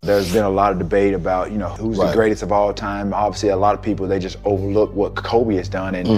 There's been a lot of debate about, who's the greatest of all time. Obviously, a lot of people, they just overlook what Kobe has done. And,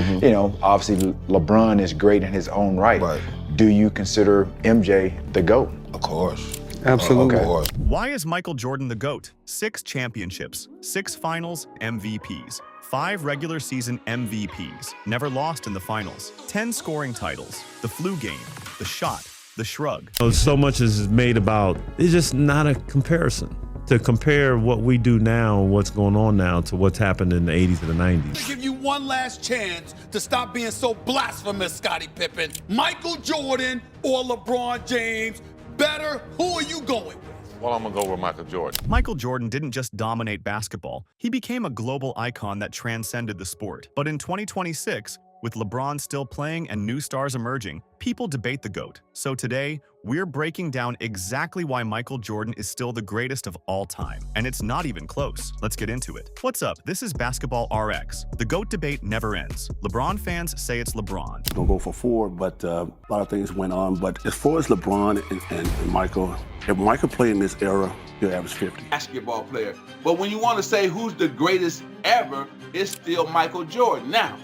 obviously LeBron is great in his own right. Do you consider MJ the GOAT? Of course. Absolutely. Of course. Why is Michael Jordan the GOAT? 6 championships, 6 finals MVPs, 5 regular season MVPs, never lost in the finals, 10 scoring titles, the flu game, the shot, the shrug. So much is made about, it's just not a comparison. To compare what we do now, what's going on now, to what's happened in the 80s and the 90s. I give you one last chance to stop being so blasphemous, Scottie Pippen. Michael Jordan or LeBron James, better, who are you going with? Well, I'm gonna go with Michael Jordan. Michael Jordan didn't just dominate basketball, he became a global icon that transcended the sport. But in 2026, with LeBron still playing and new stars emerging, people debate the GOAT. So today, we're breaking down exactly why Michael Jordan is still the greatest of all time. And it's not even close. Let's get into it. What's up? This is Basketball RX. The GOAT debate never ends. LeBron fans say it's LeBron. Gonna go for 4, but a lot of things went on. But as far as LeBron and Michael, if Michael played in this era, he'll average 50. Basketball player. But when you want to say who's the greatest ever, it's still Michael Jordan. Now,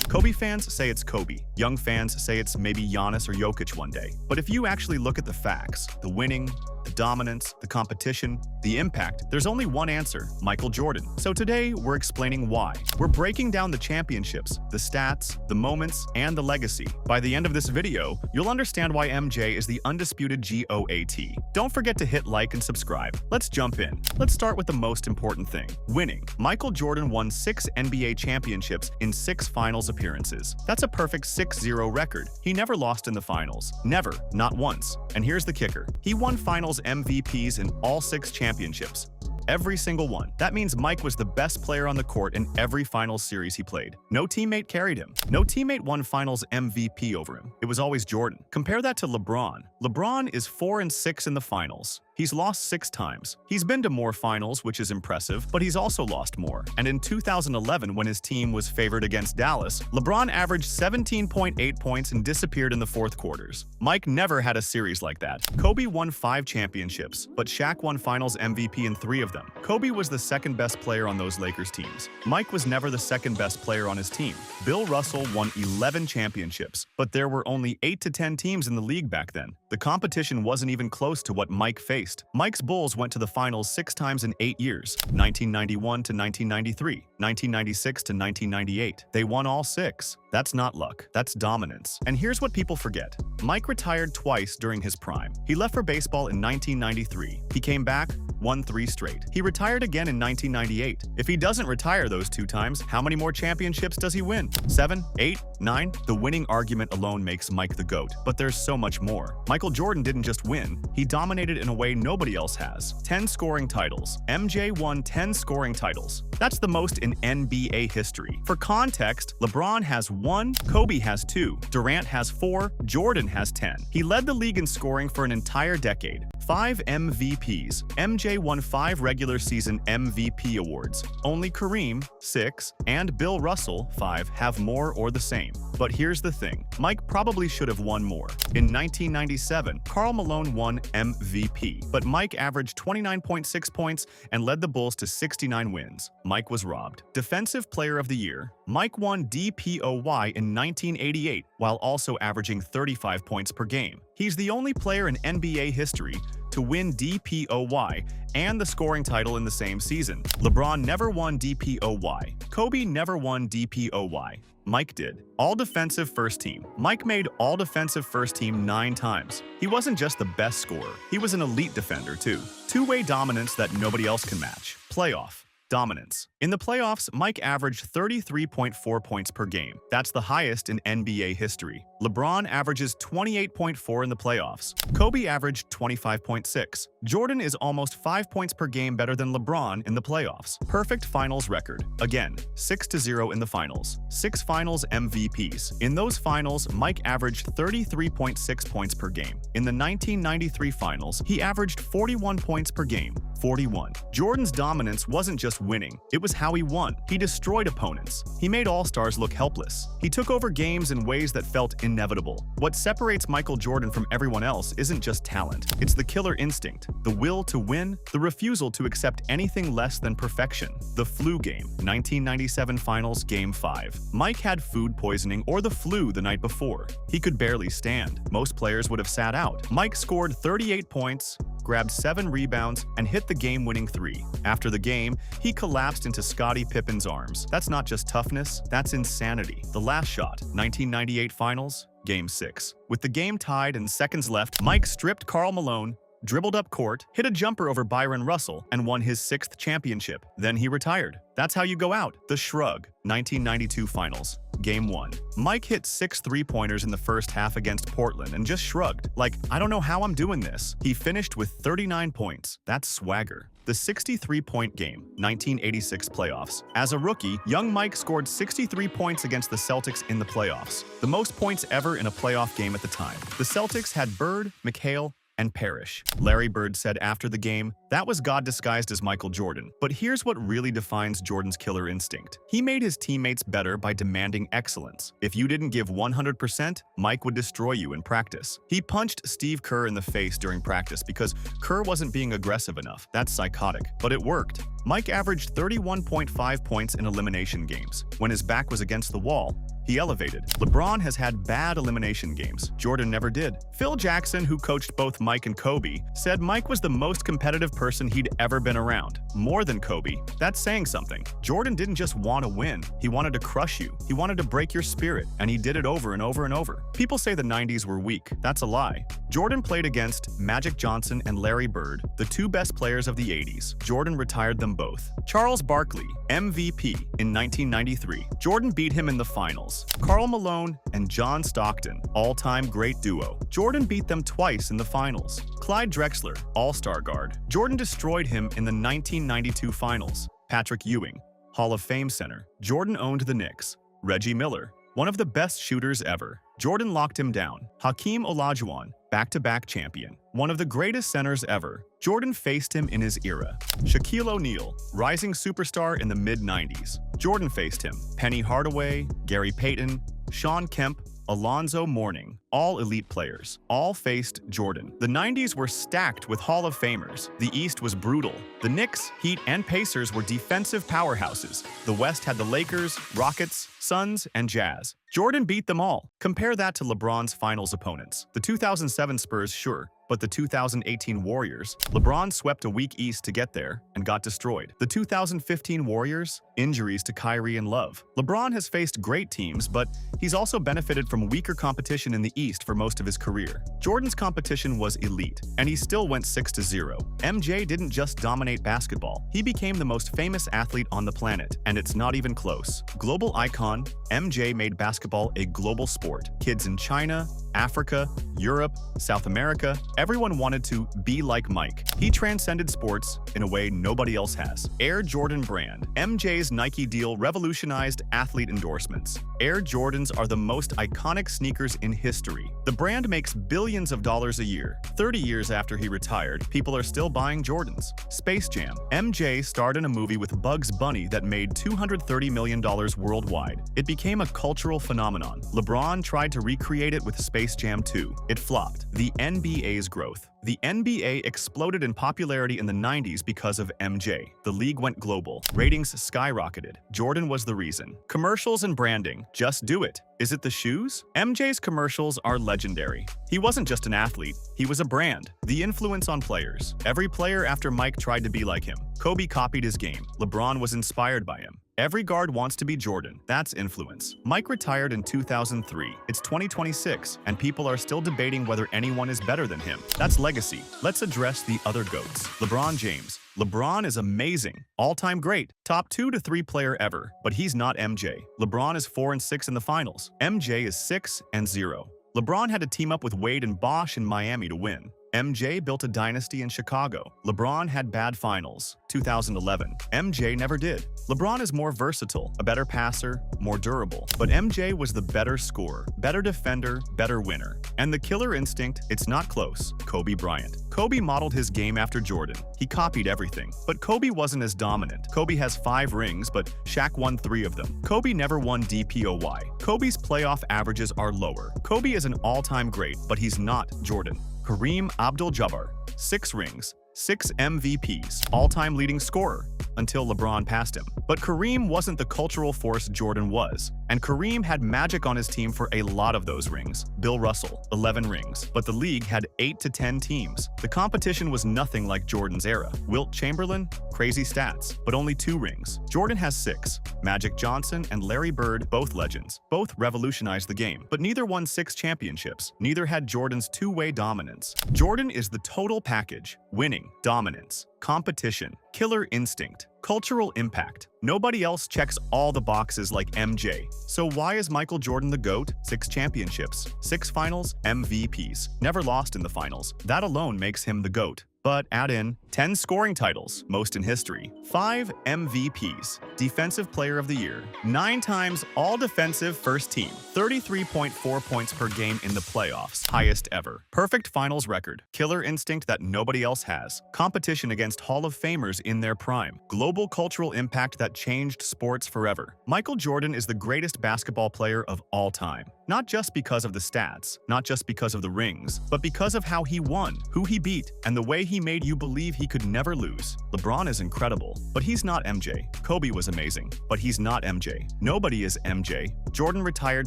Kobe fans say it's Kobe. Young fans say it's maybe Giannis or Jokic one day. But if you actually look at the facts, the winning, the dominance, the competition, the impact, there's only one answer: Michael Jordan. So today, we're explaining why. We're breaking down the championships, the stats, the moments, and the legacy. By the end of this video, you'll understand why MJ is the undisputed GOAT. Don't forget to hit like and subscribe. Let's jump in. Let's start with the most important thing: winning. Michael Jordan won 6 NBA championships in 6 finals appearances. That's a perfect 6-0 record. He never lost in the finals. Never. Not once. And here's the kicker: he won finals MVPs in all 6 championships. Every single one. That means Mike was the best player on the court in every finals series he played. No teammate carried him. No teammate won finals MVP over him. It was always Jordan. Compare that to LeBron. LeBron is 4-6 in the finals. He's lost 6 times. He's been to more finals, which is impressive, but he's also lost more. And in 2011, when his team was favored against Dallas, LeBron averaged 17.8 points and disappeared in the fourth quarters. Mike never had a series like that. Kobe won 5 championships, but Shaq won finals MVP in 3 of them. Kobe was the second best player on those Lakers teams. Mike was never the second best player on his team. Bill Russell won 11 championships, but there were only 8 to 10 teams in the league back then. The competition wasn't even close to what Mike faced. Mike's Bulls went to the finals 6 times in 8 years, 1991 to 1993, 1996 to 1998. They won all 6. That's not luck, that's dominance. And here's what people forget: Mike retired twice during his prime. He left for baseball in 1993. He came back, won 3 straight. He retired again in 1998. If he doesn't retire those 2 times, how many more championships does he win? 7? 8? 9? The winning argument alone makes Mike the GOAT, but there's so much more. Michael Jordan didn't just win, he dominated in a way nobody else has. 10 scoring titles. MJ won 10 scoring titles. That's the most in NBA history. For context, LeBron has 1, Kobe has 2, Durant has 4, Jordan has 10. He led the league in scoring for an entire decade. 5 MVPs. MJ won 5 regular season MVP awards. Only Kareem, 6, and Bill Russell, 5, have more or the same. But here's the thing: Mike probably should have won more. In 1997, Karl Malone won MVP, but Mike averaged 29.6 points and led the Bulls to 69 wins. Mike was robbed. Defensive Player of the Year. Mike won DPOY in 1988 while also averaging 35 points per game. He's the only player in NBA history to win DPOY and the scoring title in the same season. LeBron never won DPOY. Kobe never won DPOY. Mike did. All-defensive first team. Mike made all-defensive first team 9 times. He wasn't just the best scorer, he was an elite defender too. Two-way dominance that nobody else can match. Playoff dominance. In the playoffs, Mike averaged 33.4 points per game. That's the highest in NBA history. LeBron averages 28.4 in the playoffs. Kobe averaged 25.6. Jordan is almost 5 points per game better than LeBron in the playoffs. Perfect finals record. Again, 6-0 in the finals. 6 finals MVPs. In those finals, Mike averaged 33.6 points per game. In the 1993 finals, he averaged 41 points per game. 41. Jordan's dominance wasn't just winning, it was how he won. He destroyed opponents. He made all-stars look helpless. He took over games in ways that felt inevitable. What separates Michael Jordan from everyone else isn't just talent. It's the killer instinct, the will to win, the refusal to accept anything less than perfection. The flu game, 1997 Finals, Game 5. Mike had food poisoning or the flu the night before. He could barely stand. Most players would have sat out. Mike scored 38 points, grabbed 7 rebounds, and hit the game-winning 3. After the game, he collapsed into Scottie Pippen's arms. That's not just toughness, that's insanity. The last shot, 1998 Finals, Game 6. With the game tied and seconds left, Mike stripped Karl Malone, dribbled up court, hit a jumper over Byron Russell, and won his 6th championship. Then he retired. That's how you go out. The Shrug, 1992 Finals, Game 1. Mike hit 6 three-pointers in the first half against Portland and just shrugged, like, I don't know how I'm doing this. He finished with 39 points. That's swagger. The 63-point game, 1986 playoffs. As a rookie, young Mike scored 63 points against the Celtics in the playoffs, the most points ever in a playoff game at the time. The Celtics had Bird, McHale, and Parrish. Larry Bird said after the game, that was God disguised as Michael Jordan. But here's what really defines Jordan's killer instinct. He made his teammates better by demanding excellence. If you didn't give 100%, Mike would destroy you in practice. He punched Steve Kerr in the face during practice because Kerr wasn't being aggressive enough. That's psychotic. But it worked. Mike averaged 31.5 points in elimination games. When his back was against the wall, he elevated. LeBron has had bad elimination games. Jordan never did. Phil Jackson, who coached both Mike and Kobe, said Mike was the most competitive person he'd ever been around. More than Kobe. That's saying something. Jordan didn't just want to win. He wanted to crush you. He wanted to break your spirit, and he did it over and over and over. People say the 90s were weak. That's a lie. Jordan played against Magic Johnson and Larry Bird, the 2 best players of the 80s. Jordan retired them both. Charles Barkley, MVP, in 1993. Jordan beat him in the finals. Karl Malone and John Stockton, all-time great duo. Jordan beat them twice in the finals. Clyde Drexler, all-star guard. Jordan destroyed him in the 1992 finals. Patrick Ewing, Hall of Fame center. Jordan owned the Knicks. Reggie Miller, one of the best shooters ever. Jordan locked him down. Hakeem Olajuwon, back-to-back champion. One of the greatest centers ever. Jordan faced him in his era. Shaquille O'Neal, rising superstar in the mid-90s. Jordan faced him. Penny Hardaway, Gary Payton, Sean Kemp, Alonzo Mourning, all elite players, all faced Jordan. The 90s were stacked with Hall of Famers. The East was brutal. The Knicks, Heat, and Pacers were defensive powerhouses. The West had the Lakers, Rockets, Suns, and Jazz. Jordan beat them all. Compare that to LeBron's finals opponents. The 2007 Spurs, sure, but the 2018 Warriors, LeBron swept a weak East to get there and got destroyed. The 2015 Warriors, injuries to Kyrie and Love. LeBron has faced great teams, but he's also benefited from weaker competition in the East for most of his career. Jordan's competition was elite, and he still went 6-0. MJ didn't just dominate basketball. He became the most famous athlete on the planet, and it's not even close. Global icon, MJ made basketball a global sport. Kids in China, Africa, Europe, South America, everyone wanted to be like Mike. He transcended sports in a way nobody else has. Air Jordan brand. MJ's Nike deal revolutionized athlete endorsements. Air Jordans are the most iconic sneakers in history. The brand makes billions of dollars a year. 30 years after he retired, people are still buying Jordans. Space Jam. MJ starred in a movie with Bugs Bunny that made $230 million worldwide. It became a cultural phenomenon. LeBron tried to recreate it with Space Jam 2. It flopped. The NBA's growth. The NBA exploded in popularity in the 90s because of MJ. The league went global. Ratings skyrocketed. Jordan was the reason. Commercials and branding. Just do it. Is it the shoes? MJ's commercials are legendary. He wasn't just an athlete, he was a brand. The influence on players. Every player after Mike tried to be like him. Kobe copied his game. LeBron was inspired by him. Every guard wants to be Jordan. That's influence. Mike retired in 2003. It's 2026, and people are still debating whether anyone is better than him. That's legacy. Let's address the other GOATs. LeBron James. LeBron is amazing. All-time great. Top 2 to 3 player ever. But he's not MJ. LeBron is 4-6 in the finals. MJ is 6-0. LeBron had to team up with Wade and Bosh in Miami to win. MJ built a dynasty in Chicago. LeBron had bad finals. 2011. MJ never did. LeBron is more versatile, a better passer, more durable. But MJ was the better scorer, better defender, better winner. And the killer instinct, it's not close. Kobe Bryant. Kobe modeled his game after Jordan. He copied everything. But Kobe wasn't as dominant. Kobe has 5 rings, but Shaq won 3 of them. Kobe never won DPOY. Kobe's playoff averages are lower. Kobe is an all-time great, but he's not Jordan. Kareem Abdul-Jabbar. 6 rings, 6 MVPs, all-time leading scorer, until LeBron passed him. But Kareem wasn't the cultural force Jordan was, and Kareem had Magic on his team for a lot of those rings. Bill Russell, 11 rings, but the league had 8 to 10 teams. The competition was nothing like Jordan's era. Wilt Chamberlain, crazy stats, but only 2 rings. Jordan has 6. Magic Johnson and Larry Bird, both legends. Both revolutionized the game, but neither won 6 championships. Neither had Jordan's two-way dominance. Jordan is the total package: winning, dominance, competition, killer instinct, cultural impact. Nobody else checks all the boxes like MJ. So why is Michael Jordan the GOAT? 6 championships, 6 finals, MVPs, never lost in the finals. That alone makes him the GOAT. But add in 10 scoring titles, most in history, 5 MVPs, Defensive Player of the Year, 9 times All-Defensive First Team, 33.4 points per game in the playoffs, highest ever, perfect finals record, killer instinct that nobody else has, competition against Hall of Famers in their prime, global cultural impact that changed sports forever. Michael Jordan is the greatest basketball player of all time. Not just because of the stats, not just because of the rings, but because of how he won, who he beat, and the way he made you believe he could never lose. LeBron is incredible, but he's not MJ. Kobe was amazing, but he's not MJ. Nobody is MJ. Jordan retired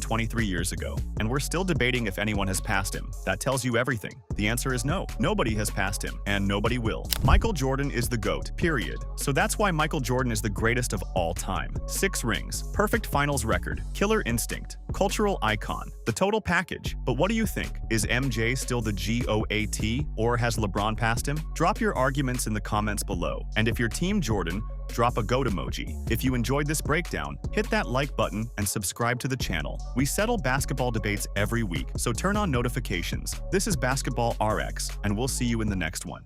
23 years ago, and we're still debating if anyone has passed him. That tells you everything. The answer is no. Nobody has passed him, and nobody will. Michael Jordan is the GOAT, period. So that's why Michael Jordan is the greatest of all time. 6 rings, perfect finals record, killer instinct, cultural icon, the total package. But what do you think? Is MJ still the GOAT, or has LeBron passed him? Drop your arguments in the comments below. And if you're Team Jordan, drop a GOAT emoji. If you enjoyed this breakdown, hit that like button and subscribe to the channel. We settle basketball debates every week, so turn on notifications. This is Basketball RX, and we'll see you in the next one.